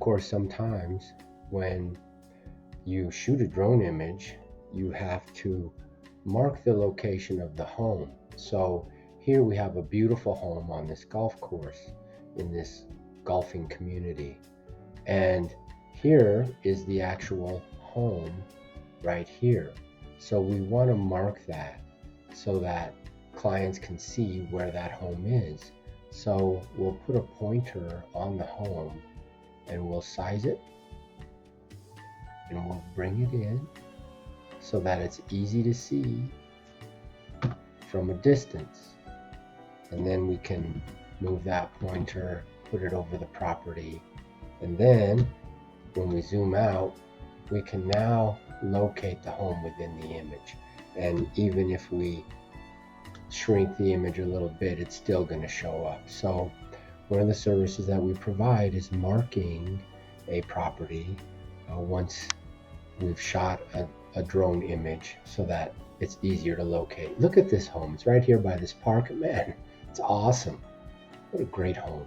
course, sometimes when you shoot a drone image, you have to mark the location of the home. So here we have a beautiful home on this golf course in this golfing community. And here is the actual home right here. So we want to mark that so that clients can see where that home is. So we'll put a pointer on the home and we'll size it and we'll bring it in so that it's easy to see from a distance. And then we can move that pointer, put it over the property, and then when we zoom out, we can now locate the home within the image. And even if we shrink the image a little bit, it's still going to show up. So one of the services that we provide is marking a property once we've shot a drone image so that it's easier to locate. Look at this home. It's right here by this park. Man, it's awesome. What a great home.